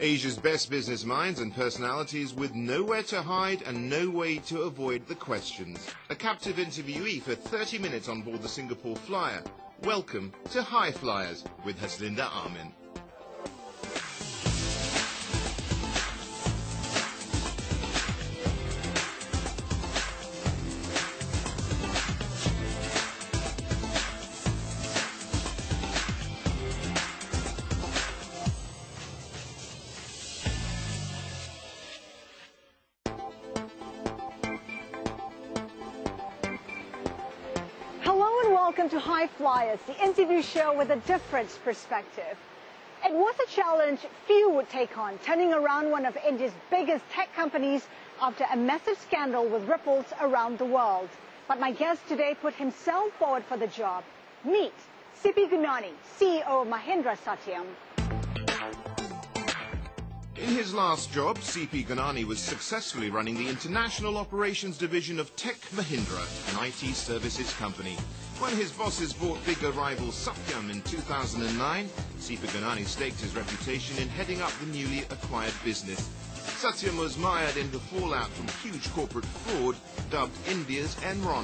Asia's best business minds and personalities with nowhere to hide and no way to avoid the questions. A captive interviewee for 30 minutes on board the Singapore Flyer. Welcome to High Flyers with Haslinda Amin. Welcome to High Flyers, the interview show with a different perspective. It was a challenge few would take on, turning around one of India's biggest tech companies after a massive scandal with ripples around the world. But my guest today put himself forward for the job. Meet Sept Gurnani, CEO of Mahindra Satyam. In his last job, Sept Gurnani was successfully running the international operations division of Tech Mahindra, an IT services company. When his bosses bought bigger rival Satyam in 2009, Sept Gurnani staked his reputation in heading up the newly acquired business. Satyam was mired in the fallout from huge corporate fraud, dubbed India's Enron.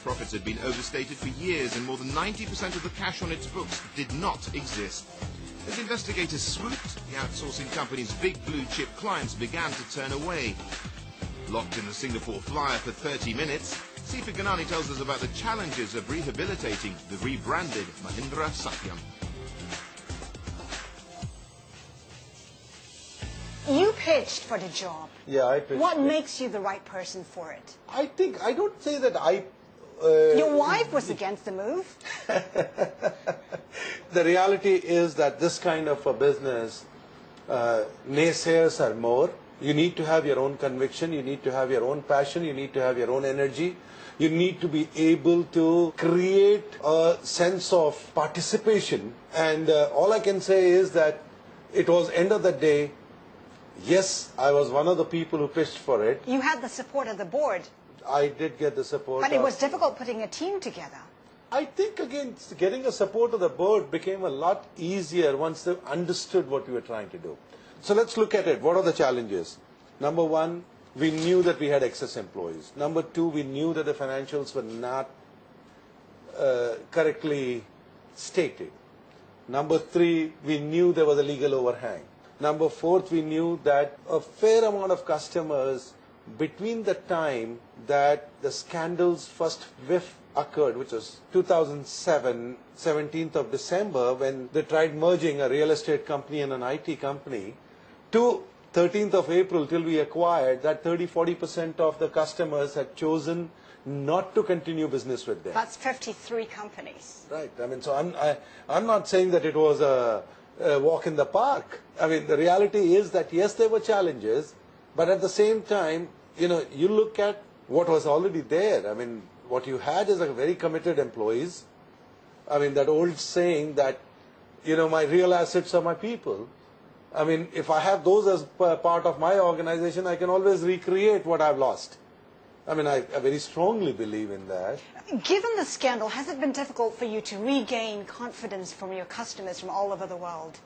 Profits had been overstated for years and more than 90% of the cash on its books did not exist. As investigators swooped, the outsourcing company's big blue-chip clients began to turn away. Locked in the Singapore Flyer for 30 minutes, Sept Gurnani tells us about the challenges of rehabilitating the rebranded Mahindra Satyam. You pitched for the job. Yeah, I pitched. What makes you the right person for it? I don't say that I... Your wife was against the move. The reality is that this kind of a business, naysayers are more. You need to have your own conviction, you need to have your own passion, you need to have your own energy. You need to be able to create a sense of participation. And all I can say is that it was end of the day, yes, I was one of the people who pitched for it. You had the support of the board. I did get the support. But it was difficult putting a team together. I think, again, getting the support of the board became a lot easier once they understood what we were trying to do. So let's look at it. What are the challenges? Number one, we knew that we had excess employees. Number two, we knew that the financials were not correctly stated. Number three, we knew there was a legal overhang. Number fourth, we knew that a fair amount of customers, between the time that the scandals first whiff occurred, which was 2007, 17th of December, when they tried merging a real estate company and an IT company, to 13th of April till we acquired, that 30-40% of the customers had chosen not to continue business with them. That's 53 companies. Right. I mean, so I'm not saying that it was a walk in the park. I mean, the reality is that, yes, there were challenges, but at the same time, you know, you look at what was already there. I mean, what you had is a very committed employees. I mean, that old saying that, you know, my real assets are my people. I mean, if I have those as part of my organization, I can always recreate what I've lost. I mean, I very strongly believe in that. Given the scandal, has it been difficult for you to regain confidence from your customers from all over the world?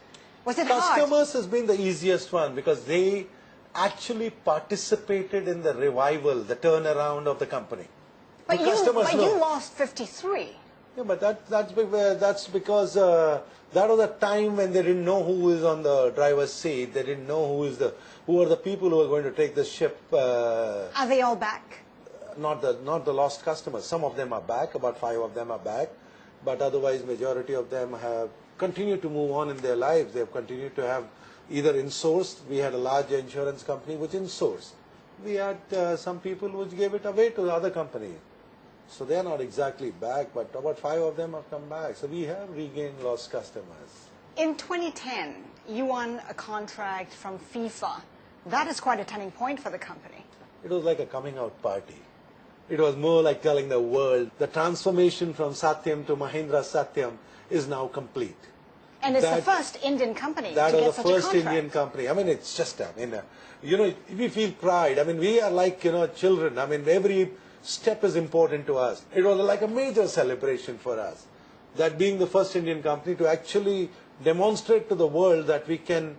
Was it hard? Customers has been the easiest one because they actually participated in the revival, the turnaround of the company. But you lost 53. Yeah, but that's because that was a time when they didn't know who is on the driver's seat. They didn't know who are the people who are going to take the ship. Are they all back? Not the lost customers. Some of them are back. About 5 of them are back, but otherwise, majority of them have continued to move on in their lives. They have continued to have either insourced. We had a large insurance company which insourced. We had some people which gave it away to the other company. So they are not exactly back, but about 5 of them have come back. So we have regained lost customers. In 2010, you won a contract from FIFA. That is quite a turning point for the company. It was like a coming out party. It was more like telling the world the transformation from Satyam to Mahindra Satyam is now complete. And it's the first Indian company to get such a contract. That was the first Indian company. I mean, it's just, I mean, you know, we feel pride. I mean, we are like, you know, children. I mean, every step is important to us. It was like a major celebration for us. That being the first Indian company to actually demonstrate to the world that we can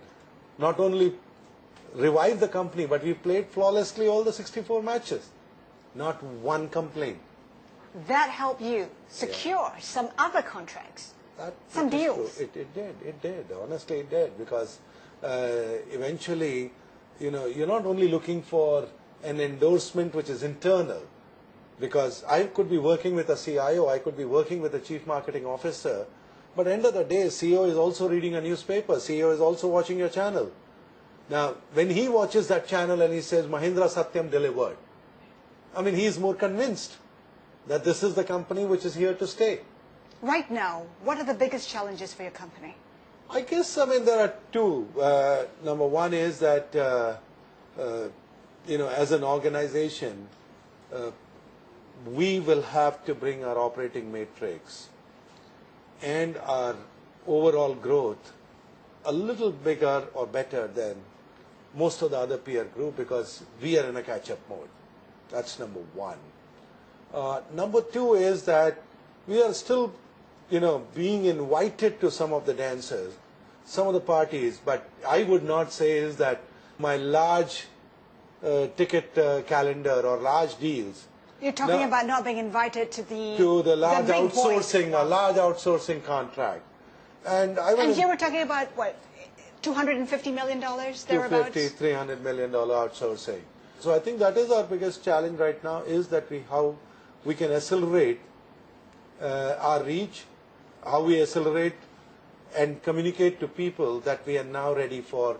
not only revived the company, but we played flawlessly all the 64 matches. Not one complaint. That helped you secure some other contracts, some deals. It did. Honestly, it did. Because eventually, you're not only looking for an endorsement which is internal, because I could be working with a CIO, I could be working with a chief marketing officer, but at the end of the day, CEO is also reading a newspaper, CEO is also watching your channel. Now, when he watches that channel and he says, Mahindra Satyam delivered, I mean, he's more convinced that this is the company which is here to stay. Right now, what are the biggest challenges for your company? I guess, there are two. Number one is that, as an organization, we will have to bring our operating matrix and our overall growth a little bigger or better than most of the other peer group, because we are in a catch-up mode. That's number one. Number two is that we are still, being invited to some of the dances, some of the parties, but I would not say is that my large ticket calendar or large deals. You're talking about not being invited to the large big outsourcing, a large outsourcing contract. And here we're talking about what, $250 million thereabouts? $250, $300 million outsourcing. So I think that is our biggest challenge right now, is that how we can accelerate our reach, how we accelerate and communicate to people that we are now ready for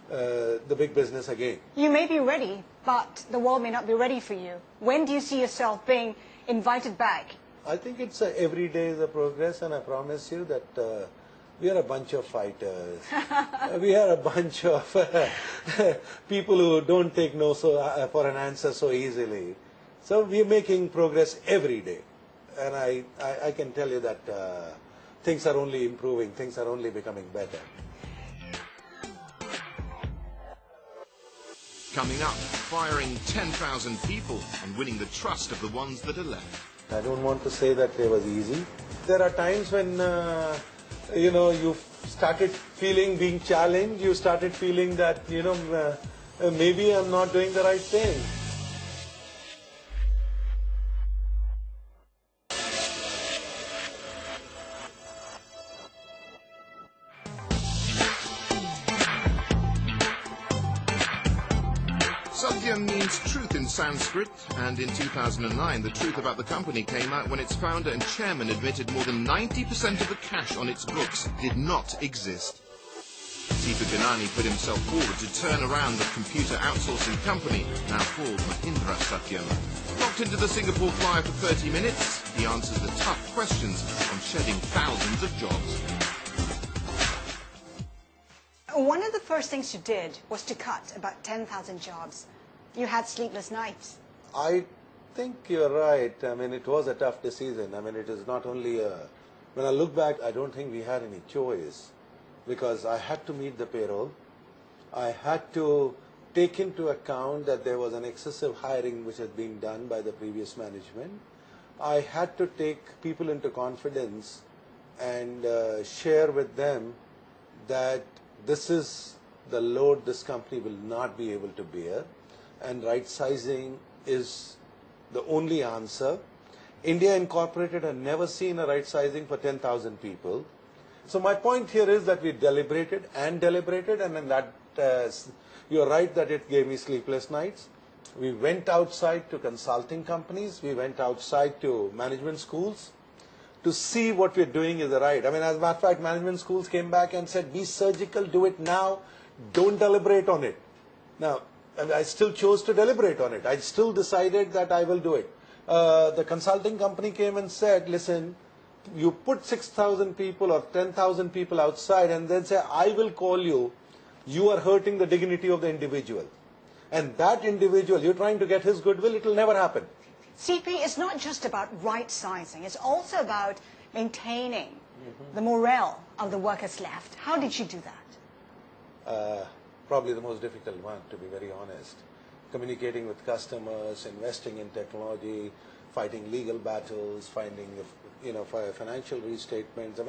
the big business again. You may be ready, but the world may not be ready for you. When do you see yourself being invited back? I think it's every day is a progress, and I promise you that we are a bunch of fighters. We are a bunch of people who don't take no for an answer so easily. So we are making progress every day. And I can tell you that things are only improving, things are only becoming better. Coming up, firing 10,000 people and winning the trust of the ones that are left. I don't want to say that it was easy. There are times when, you started being challenged, you started feeling that, maybe I'm not doing the right thing. Satyam means truth in Sanskrit, and in 2009 the truth about the company came out when its founder and chairman admitted more than 90% of the cash on its books did not exist. Sept Gurnani put himself forward to turn around the computer outsourcing company, now called Mahindra Satyam. Locked into the Singapore Flyer for 30 minutes, he answers the tough questions on shedding thousands of jobs. One of the first things you did was to cut about 10,000 jobs. You had sleepless nights. I think you're right. It was a tough decision. It is not only when I look back, I don't think we had any choice, because I had to meet the payroll. I had to take into account that there was an excessive hiring which had been done by the previous management. I had to take people into confidence and share with them that this is the load this company will not be able to bear, and right sizing is the only answer. India Incorporated had never seen a right sizing for 10,000 people. So my point here is that we deliberated, and then that you're right that it gave me sleepless nights. We went outside to consulting companies, we went outside to management schools to see what we're doing is right. As a matter of fact, management schools came back and said, be surgical, do it now, don't deliberate on it. Now, I still chose to deliberate on it. I still decided that I will do it. The consulting company came and said, listen, you put 6,000 people or 10,000 people outside and then say, I will call you, you are hurting the dignity of the individual. And that individual, you're trying to get his goodwill, it will never happen. CP is not just about right sizing, it's also about maintaining the morale of the workers left. How did you do that? Probably the most difficult one, to be very honest. Communicating with customers, investing in technology, fighting legal battles, finding financial restatements.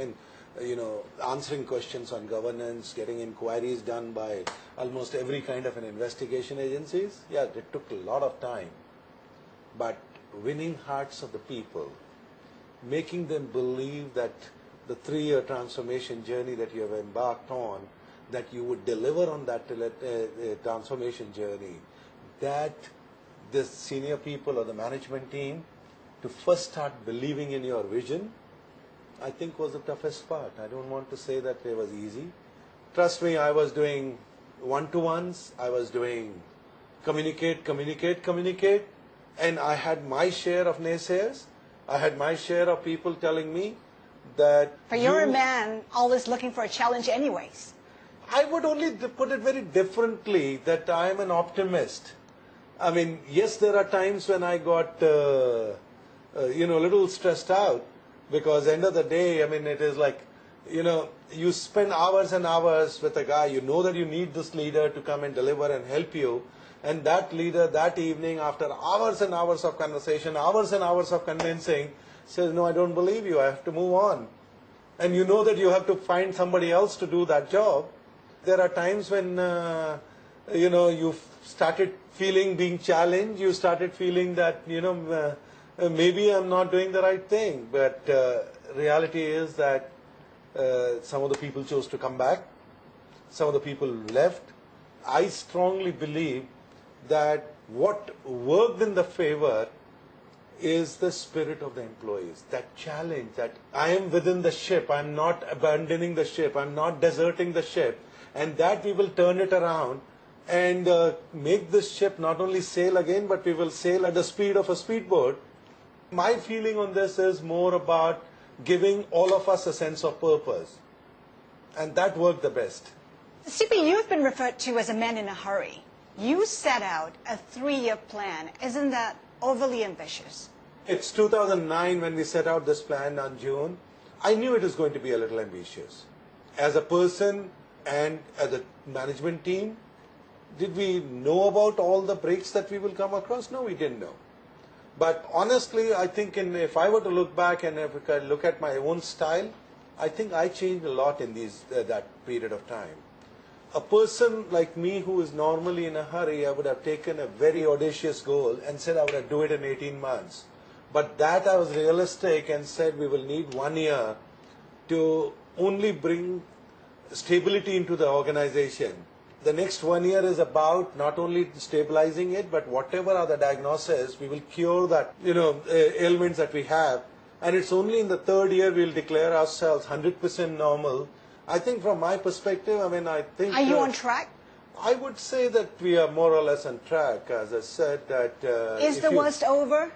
answering questions on governance, getting inquiries done by almost every kind of an investigation agencies. Yeah, it took a lot of time. But winning hearts of the people, making them believe that the 3-year transformation journey that you have embarked on, that you would deliver on that transformation journey, that the senior people or the management team to first start believing in your vision, I think was the toughest part. I don't want to say that it was easy. Trust me, I was doing one-to-ones, I was doing communicate, and I had my share of naysayers. I had my share of people telling me that... But you're a man always looking for a challenge anyways. I would only put it very differently, that I am an optimist. I mean, yes, there are times when I got, a little stressed out, because end of the day, I mean, it is like, you spend hours and hours with a guy, you know that you need this leader to come and deliver and help you, and that leader that evening, after hours and hours of conversation, hours and hours of convincing, says, no, I don't believe you, I have to move on. And you know that you have to find somebody else to do that job. There are times when, you started feeling being challenged, you started feeling that, maybe I'm not doing the right thing. But reality is that some of the people chose to come back. Some of the people left. I strongly believe that what worked in the favor is the spirit of the employees. That challenge, that I am within the ship, I'm not abandoning the ship, I'm not deserting the ship, and that we will turn it around and make this ship not only sail again, but we will sail at the speed of a speedboat. My feeling on this is more about giving all of us a sense of purpose, and that worked the best. CP, you've been referred to as a man in a hurry. You set out a 3-year plan. Isn't that overly ambitious? It's 2009 when we set out this plan on June. I knew it was going to be a little ambitious. As a person and as a management team, did we know about all the breaks that we will come across? No, we didn't know. But honestly, I think if I were to look back and if I look at my own style, I think I changed a lot in that period of time. A person like me who is normally in a hurry, I would have taken a very audacious goal and said I would do it in 18 months. But that I was realistic and said we will need 1 year to only bring stability into the organization. The next 1 year is about not only stabilizing it, but whatever are the diagnoses, we will cure that, ailments that we have. And it's only in the 3rd year we'll declare ourselves 100% normal. I think from my perspective, I think... Are you on track? I would say that we are more or less on track. As I said, that... Is the worst over?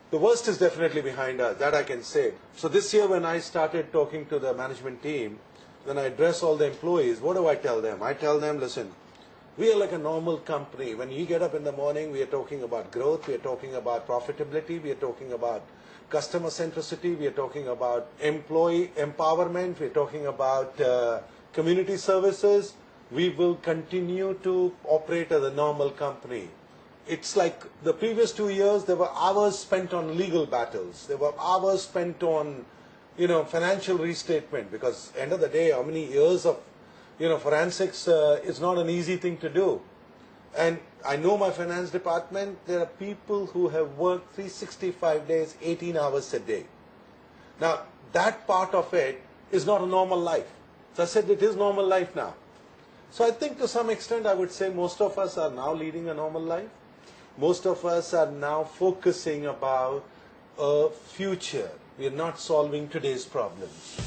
The worst is definitely behind us, that I can say. So this year when I started talking to the management team, when I address all the employees, what do I tell them? I tell them, listen, we are like a normal company. When you get up in the morning, we are talking about growth, we are talking about profitability, we are talking about customer centricity, we are talking about employee empowerment, we are talking about community services. We will continue to operate as a normal company. It's like the previous 2 years, there were hours spent on legal battles. There were hours spent on, financial restatement, because end of the day, how many years of, forensics is not an easy thing to do. And I know my finance department, there are people who have worked 365 days, 18 hours a day. Now, that part of it is not a normal life. So I said it is normal life now. So I think to some extent I would say most of us are now leading a normal life. Most of us are now focusing about a future. We are not solving today's problems.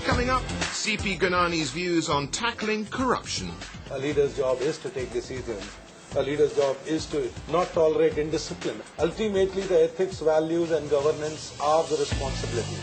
Coming up, CP Gurnani's views on tackling corruption. A leader's job is to take decisions. A leader's job is to not tolerate indiscipline. Ultimately, the ethics, values and governance are the responsibility.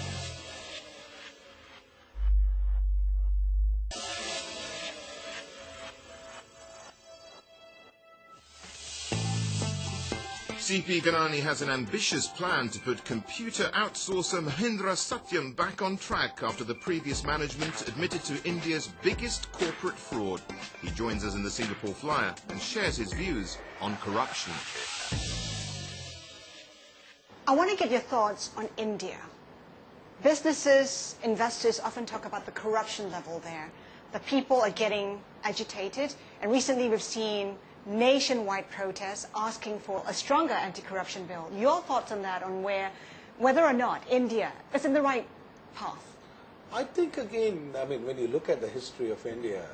CP Gurnani has an ambitious plan to put computer outsourcer Mahindra Satyam back on track after the previous management admitted to India's biggest corporate fraud. He joins us in the Singapore Flyer and shares his views on corruption. I want to get your thoughts on India. Businesses, investors often talk about the corruption level there. The people are getting agitated, and recently we've seen nationwide protests asking for a stronger anti-corruption bill. Your thoughts on that, on whether or not India is in the right path? I think again, I mean, when you look at the history of India,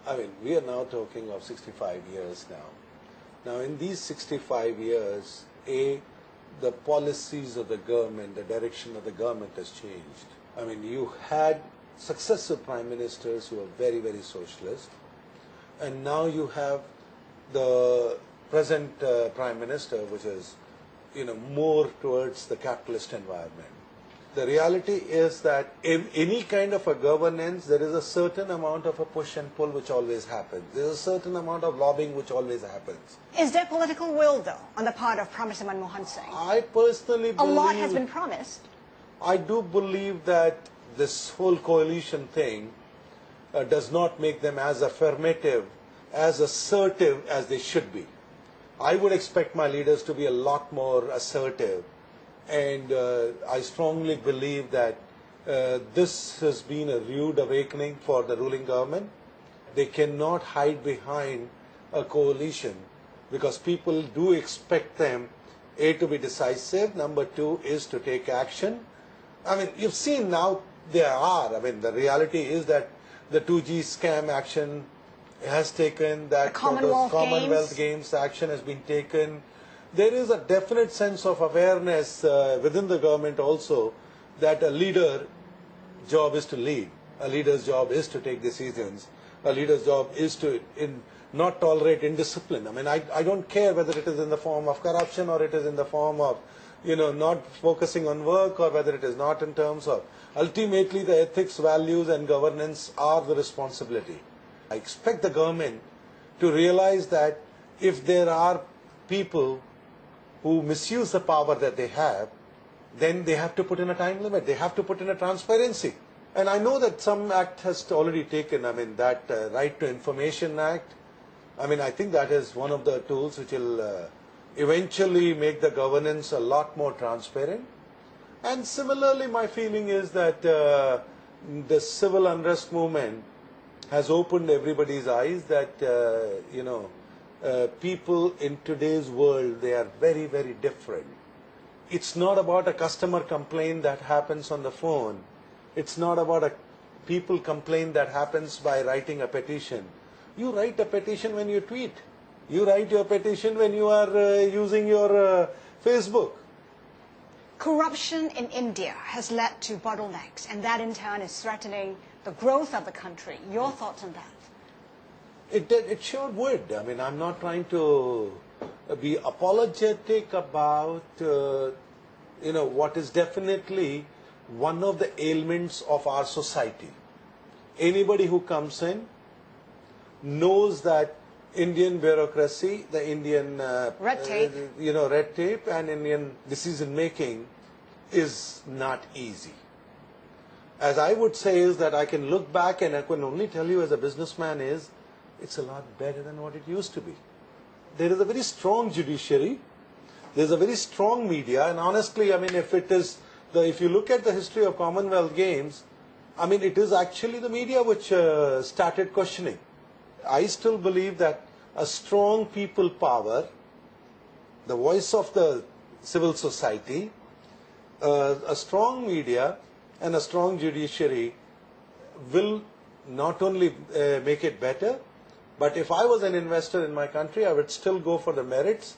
I mean, we are now talking of 65 years now. Now, in these 65 years, the policies of the government, the direction of the government has changed. I mean, you had successive prime ministers who were very, very socialist, and now you have the present prime minister, which is, more towards the capitalist environment. The reality is that in any kind of a governance, there is a certain amount of a push and pull which always happens. There is a certain amount of lobbying which always happens. Is there political will, though, on the part of Prime Minister Manmohan Singh? I personally believe... A lot has been promised. I do believe that this whole coalition thing does not make them as affirmative, as assertive as they should be. I would expect my leaders to be a lot more assertive. And I strongly believe that this has been a rude awakening for the ruling government. They cannot hide behind a coalition because people do expect them, A, to be decisive, number two is to take action. I mean, you've seen now they are. I mean, the reality is that the 2G scam action has taken, that Commonwealth Games action has been taken. There is a definite sense of awareness within the government also that a leader's job is to lead. A leader's job is to take decisions. A leader's job is to not tolerate indiscipline. I mean, I don't care whether it is in the form of corruption or it is in the form of, not focusing on work, or whether it is not in terms of... Ultimately, the ethics, values and governance are the responsibility. I expect the government to realize that if there are people who misuse the power that they have, then they have to put in a time limit. They have to put in a transparency. And I know that some act has already taken, I mean, that Right to Information Act. I mean, I think that is one of the tools which will eventually make the governance a lot more transparent. And similarly, my feeling is that the civil unrest movement has opened everybody's eyes that, people in today's world, they are very, very different. It's not about a customer complaint that happens on the phone. It's not about a people complaint that happens by writing a petition. You write a petition when you tweet. You write your petition when you are using your Facebook. Corruption in India has led to bottlenecks, and that in turn is threatening the growth of the country. Your thoughts on that? It sure would. I mean, I'm not trying to be apologetic about, what is definitely one of the ailments of our society. Anybody who comes in knows that Indian bureaucracy, the Indian red tape and Indian decision making is not easy. As I would say is that I can look back and I can only tell you as a businessman is, it's a lot better than what it used to be. There is a very strong judiciary. There's a very strong media. And honestly, I mean, if you look at the history of Commonwealth Games, I mean, it is actually the media which started questioning. I still believe that a strong people power, the voice of the civil society, a strong media and a strong judiciary will not only make it better, but if I was an investor in my country, I would still go for the merits,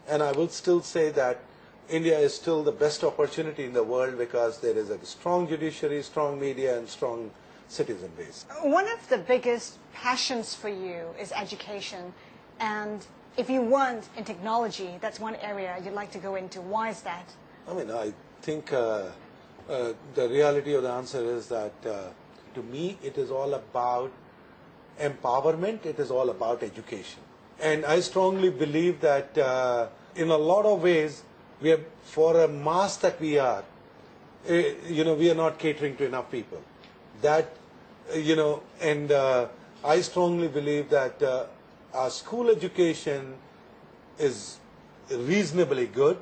and I would still say that India is still the best opportunity in the world because there is a strong judiciary, strong media, and strong citizen base. One of the biggest passions for you is education, and if you weren't in technology, that's one area you'd like to go into. Why is that? I mean, I think the reality of the answer is that to me it is all about empowerment, it is all about education. And I strongly believe that in a lot of ways, we are, for a mass that we are, we are not catering to enough people. That, and I strongly believe that our school education is reasonably good.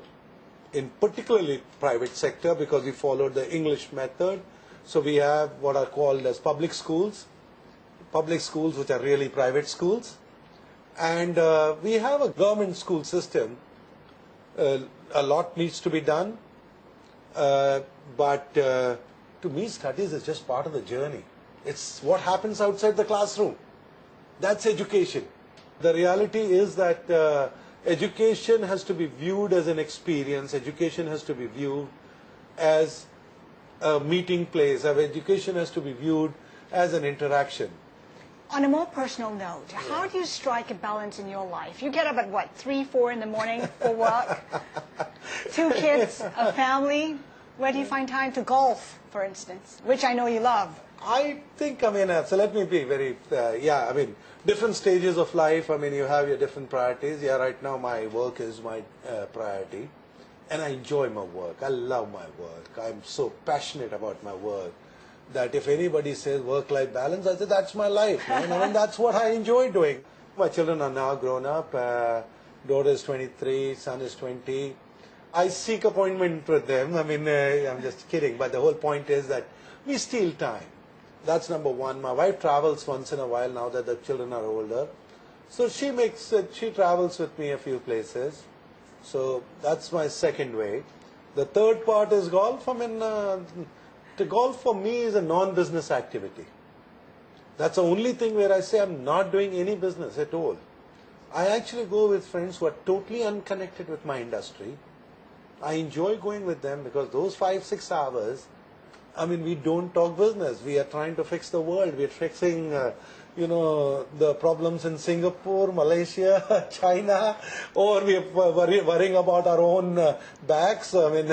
in particularly private sector because we followed the English method. So we have what are called as public schools which are really private schools. And we have a government school system. A lot needs to be done. But to me, studies is just part of the journey. It's what happens outside the classroom. That's education. The reality is that education has to be viewed as an experience. Education has to be viewed as a meeting place. Education has to be viewed as an interaction. On a more personal note, how do you strike a balance in your life? You get up at what, 3, 4 in the morning for work? 2 kids, a family. Where do you find time to golf, for instance, which I know you love? I think, so let me be very, different stages of life, you have your different priorities. Yeah, right now my work is my priority. And I enjoy my work. I love my work. I'm so passionate about my work that if anybody says work-life balance, I say that's my life. And that's what I enjoy doing. My children are now grown up. Daughter is 23, son is 20. I seek appointment with them. I'm just kidding. But the whole point is that we steal time. That's number one. My wife travels once in a while now that the children are older. So she travels with me a few places. So that's my second way. The third part is golf. The golf for me is a non-business activity. That's the only thing where I say I'm not doing any business at all. I actually go with friends who are totally unconnected with my industry. I enjoy going with them because those 5-6 hours, we don't talk business. We are trying to fix the world. We are fixing, the problems in Singapore, Malaysia, China, or we are worrying about our own backs. So there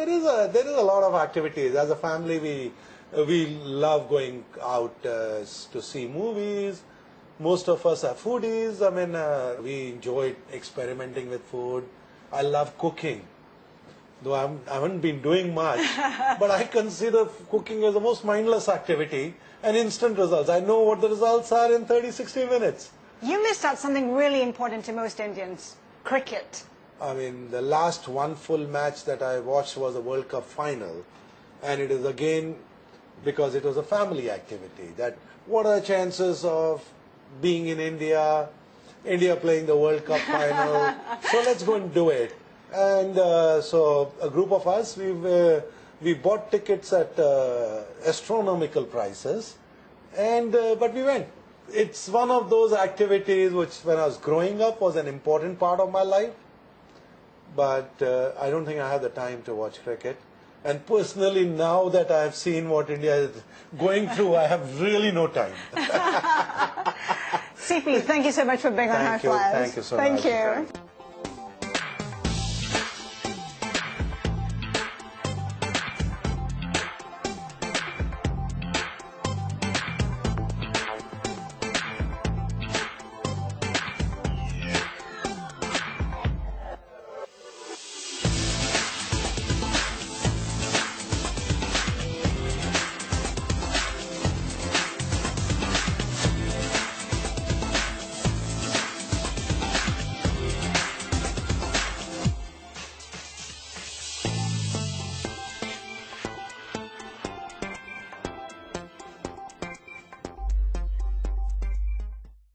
is a lot of activities. As a family, we love going out to see movies. Most of us are foodies. We enjoy experimenting with food. I love cooking. Though I haven't been doing much, but I consider cooking as the most mindless activity and instant results. I know what the results are in 30-60 minutes. You missed out something really important to most Indians, cricket. The last one full match that I watched was a World Cup final. And it is again because it was a family activity. That what are the chances of being in India playing the World Cup final? So let's go and do it. And so a group of us, we bought tickets at astronomical prices, but we went. It's one of those activities which when I was growing up was an important part of my life, but I don't think I have the time to watch cricket. And personally, now that I have seen what India is going through, I have really no time. CP, thank you so much for being on High Flyers. Thank you so much. Thank you.